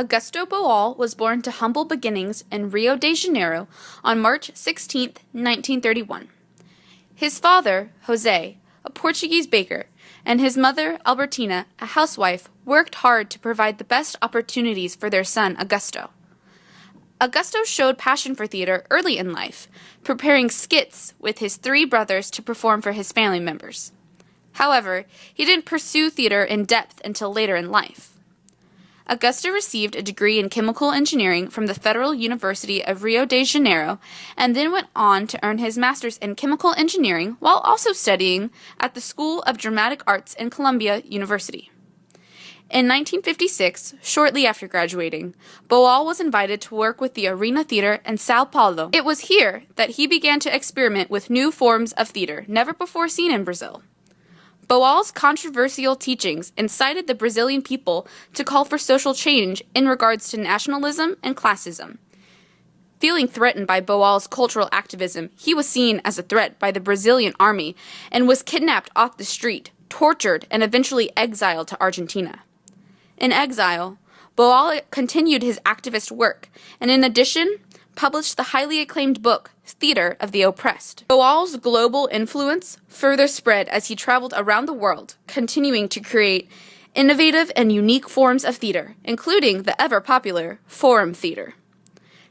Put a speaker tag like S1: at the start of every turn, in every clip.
S1: Augusto Boal was born to humble beginnings in Rio de Janeiro on March 16, 1931. His father, José, a Portuguese baker, and his mother, Albertina, a housewife, worked hard to provide the best opportunities for their son, Augusto. Augusto showed passion for theater early in life, preparing skits with his three brothers to perform for his family members. However, he didn't pursue theater in depth until later in life. Augusto received a degree in chemical engineering from the Federal University of Rio de Janeiro and then went on to earn his master's in chemical engineering while also studying at the School of Dramatic Arts in Columbia University. In 1956, shortly after graduating, Boal was invited to work with the Arena Theater in Sao Paulo. It was here that he began to experiment with new forms of theater never before seen in Brazil. Boal's controversial teachings incited the Brazilian people to call for social change in regards to nationalism and classism. Feeling threatened by Boal's cultural activism, he was seen as a threat by the Brazilian army and was kidnapped off the street, tortured, and eventually exiled to Argentina. In exile, Boal continued his activist work and, in addition, published the highly acclaimed book, Theater of the Oppressed. Boal's global influence further spread as he traveled around the world, continuing to create innovative and unique forms of theater, including the ever-popular Forum Theater.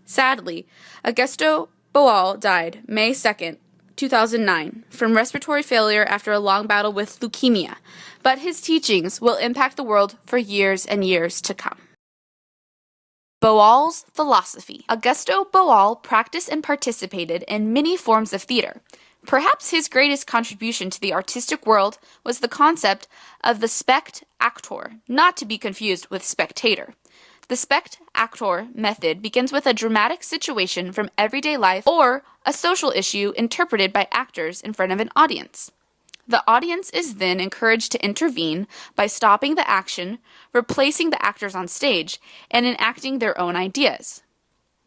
S1: Sadly, Augusto Boal died May 2, 2009, from respiratory failure after a long battle with leukemia, but his teachings will impact the world for years and years to come. Boal's philosophy. Augusto Boal practiced and participated in many forms of theater. Perhaps his greatest contribution to the artistic world was the concept of the spect-actor, not to be confused with spectator. The spect-actor method begins with a dramatic situation from everyday life or a social issue interpreted by actors in front of an audience. The audience is then encouraged to intervene by stopping the action, replacing the actors on stage, and enacting their own ideas.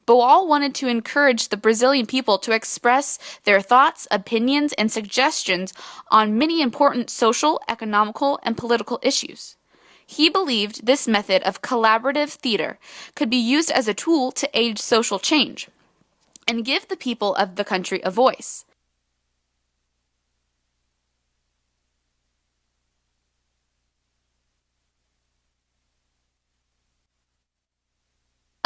S1: Boal wanted to encourage the Brazilian people to express their thoughts, opinions, and suggestions on many important social, economical, and political issues. He believed this method of collaborative theater could be used as a tool to aid social change and give the people of the country a voice.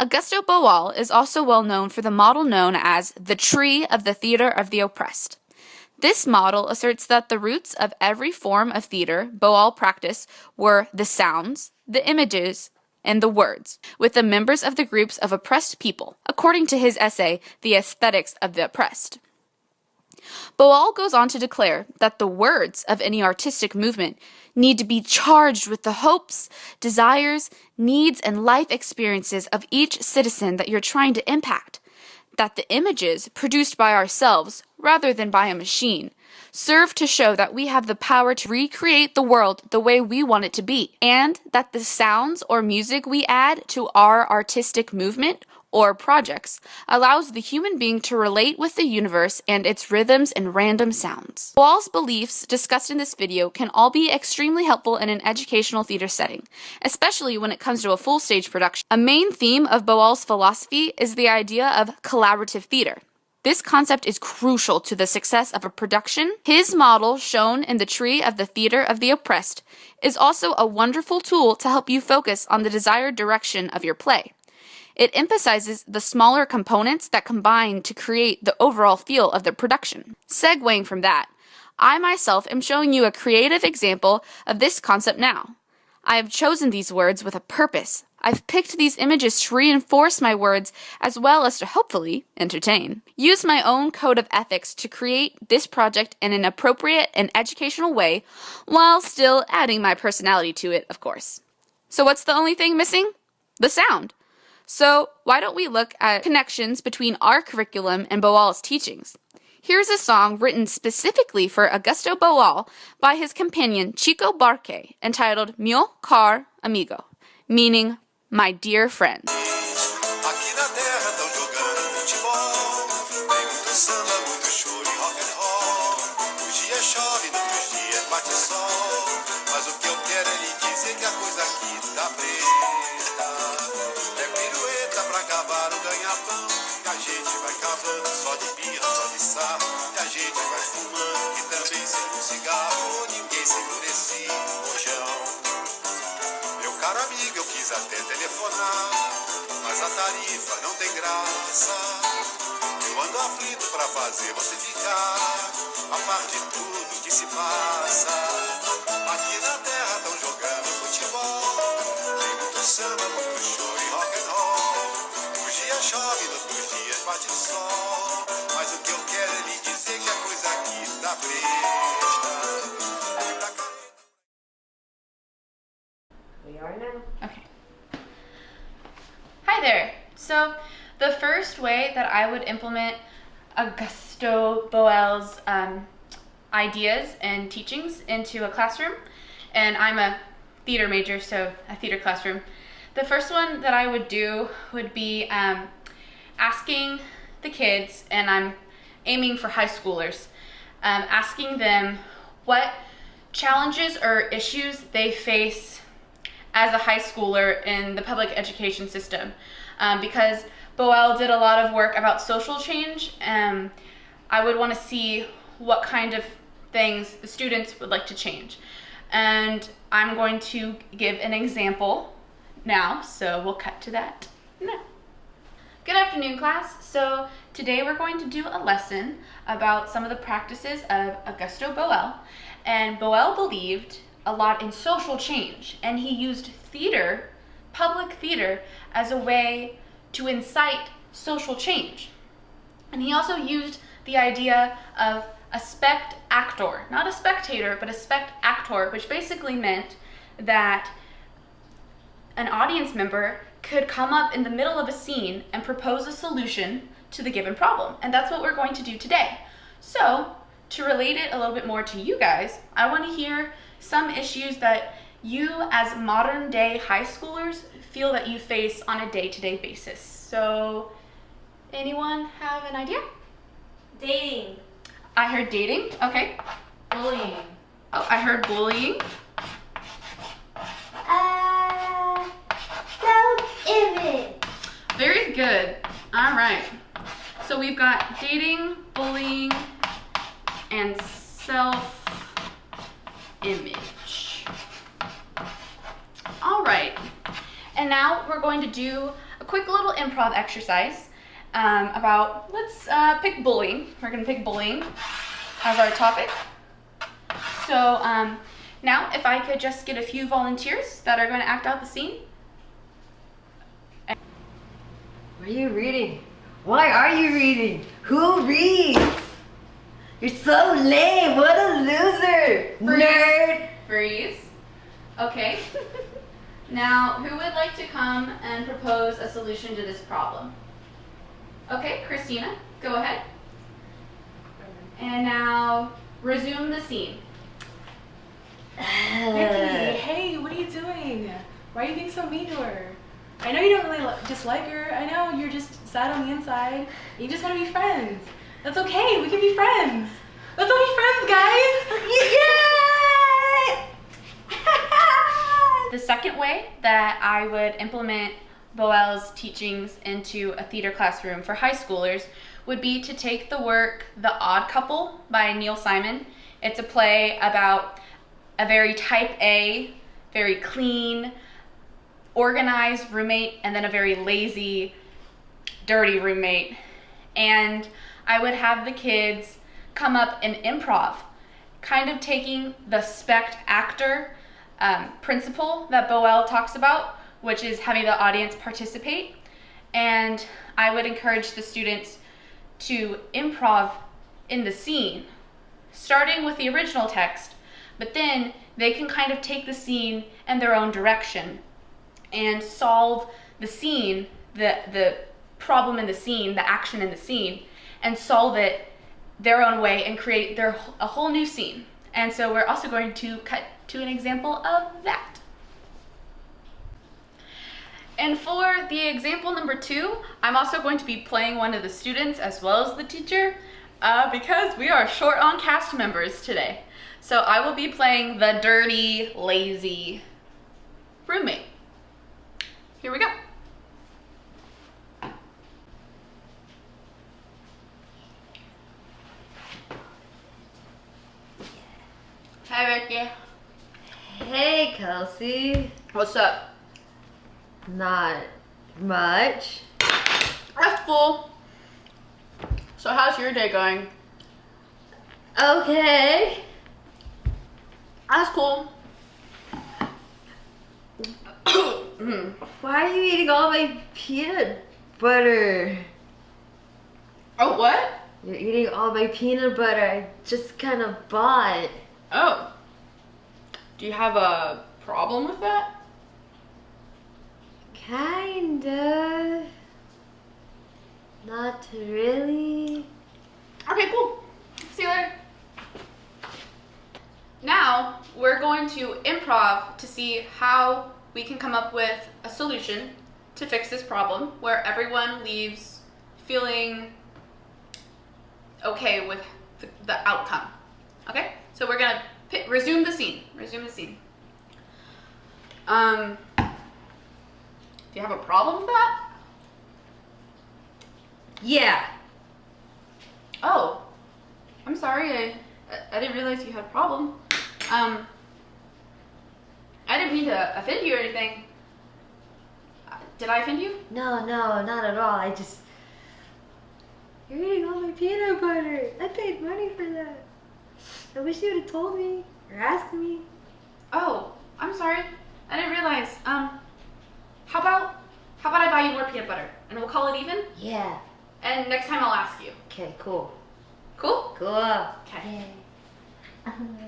S1: Augusto Boal is also well known for the model known as the Tree of the Theater of the Oppressed. This model asserts that the roots of every form of theater Boal practiced were the sounds, the images, and the words, with the members of the groups of oppressed people, according to his essay, The Aesthetics of the Oppressed. Boal goes on to declare that the words of any artistic movement need to be charged with the hopes, desires, needs, and life experiences of each citizen that you're trying to impact. That the images produced by ourselves, rather than by a machine, serve to show that we have the power to recreate the world the way we want it to be, and that the sounds or music we add to our artistic movement or projects allows the human being to relate with the universe and its rhythms and random sounds. Boal's beliefs discussed in this video can all be extremely helpful in an educational theater setting, especially when it comes to a full stage production. A main theme of Boal's philosophy is the idea of collaborative theater. This concept is crucial to the success of a production. His model, shown in the Tree of the Theater of the Oppressed, is also a wonderful tool to help you focus on the desired direction of your play. It emphasizes the smaller components that combine to create the overall feel of the production. Segueing from that, I myself am showing you a creative example of this concept now. I have chosen these words with a purpose. I've picked these images to reinforce my words as well as to hopefully entertain. Use my own code of ethics to create this project in an appropriate and educational way while still adding my personality to it, of course. So what's the only thing missing? The sound. So why don't we look at connections between our curriculum and Boal's teachings? Here's a song written specifically for Augusto Boal by his companion Chico Barque, entitled Meu Caro Amigo, meaning my dear friend.
S2: Aqui na terra tão jogando futebol, tem muito samba, muito choro e rock and roll. Uns dias chove, outros dias bate sol, mas o que eu quero é lhe dizer que a coisa aqui tá preta. cavar o ganha-pão, que a gente vai cavando só de birra, só de sarro, e a gente vai fumando, que também sem um cigarro, ninguém segura esse rojão. Meu caro amigo, eu quis até telefonar, mas a tarifa não tem graça. Eu ando aflito pra fazer você ficar a par de tudo que se passa. Aqui na terra tão jogando futebol, tem muito samba, muito show e rock and roll. Uns dias chove, outros dias bate sol, mas o que eu quero é lhe dizer que a coisa aqui tá presta. Muita caneta.
S3: We are now.
S1: Okay. Hi there. So the first way that I would implement Augusto Boal's ideas and teachings into a classroom, and I'm a theater major, so a theater classroom. The first one that I would do would be asking the kids, and I'm aiming for high schoolers, asking them what challenges or issues they face as a high schooler in the public education system. Because Boal did a lot of work about social change, I would want to see what kind of things the students would like to change. And I'm going to give an example now, so we'll cut to that now. Good afternoon, class. So today we're going to do a lesson about some of the practices of Augusto Boal. And Boal believed a lot in social change, and he used theater, public theater, as a way to incite social change. And he also used the idea of a spect actor, not a spectator, but a spect actor, which basically meant that an audience member could come up in the middle of a scene and propose a solution to the given problem. And that's what we're going to do today. So, to relate it a little bit more to you guys, I want to hear some issues that you as modern day high schoolers feel that you face on a day-to-day basis. So, anyone have an idea?
S3: Dating.
S1: I heard dating, okay.
S3: Bullying.
S1: Oh, I heard bullying.
S3: Self-image.
S1: Very good. All right. So we've got dating, bullying, and self-image. All right. And now we're going to do a quick little improv exercise about, let's pick bullying. We're going to pick bullying as our topic. So now if I could just get a few volunteers that are going to act out the scene.
S3: What are you reading? Why are you reading? Who reads? You're so lame. What a loser. Nerd.
S1: Freeze. Okay. Now, who would like to come and propose a solution to this problem? Okay, Christina, go ahead. And now, resume the scene.
S4: Vicky, hey, what are you doing? Why are you being so mean to her? I know you don't really dislike her. I know you're just sad on the inside. You just want to be friends. That's okay. We can be friends. Let's all be friends, guys.
S1: The second way that I would implement Boal's teachings into a theater classroom for high schoolers would be to take the work The Odd Couple by Neil Simon. It's a play about a very type A, very clean, organized roommate, and then a very lazy, dirty roommate. And I would have the kids come up and improv, kind of taking the spect actor principle that Boal talks about, which is having the audience participate. And I would encourage the students to improv in the scene, starting with the original text, but then they can kind of take the scene in their own direction and solve the scene, the problem in the scene, the action in the scene, and solve it their own way and create a whole new scene. And so we're also going to cut to an example of that. And for the example number 2, I'm also going to be playing one of the students as well as the teacher because we are short on cast members today. So I will be playing the dirty, lazy roommate. Here we go. Hi, Ricky.
S3: Hey, Kelsey.
S1: What's up?
S3: Not much.
S1: That's cool. So how's your day going?
S3: Okay.
S1: That's cool.
S3: Why are you eating all my peanut butter?
S1: Oh, what?
S3: You're eating all my peanut butter I just kind of bought.
S1: Oh. Do you have a problem with that?
S3: Kinda. Not really.
S1: Okay, cool. See you later. Now, we're going to improv to see how we can come up with a solution to fix this problem where everyone leaves feeling okay with the outcome. Okay? So we're gonna resume the scene. Resume the scene. Do you have a problem with that?
S3: Yeah.
S1: Oh, I'm sorry. I didn't realize you had a problem. I didn't mean to offend you or anything. Did I offend you?
S3: No, not at all. You're eating all my peanut butter. I paid money for that. I wish you would have told me or asked me.
S1: Oh, I'm sorry. I didn't realize. How about I buy you more peanut butter and we'll call it even?
S3: Yeah.
S1: And next time I'll ask you.
S3: Okay, cool.
S1: Cool?
S3: Cool.
S1: Okay.
S3: Yay.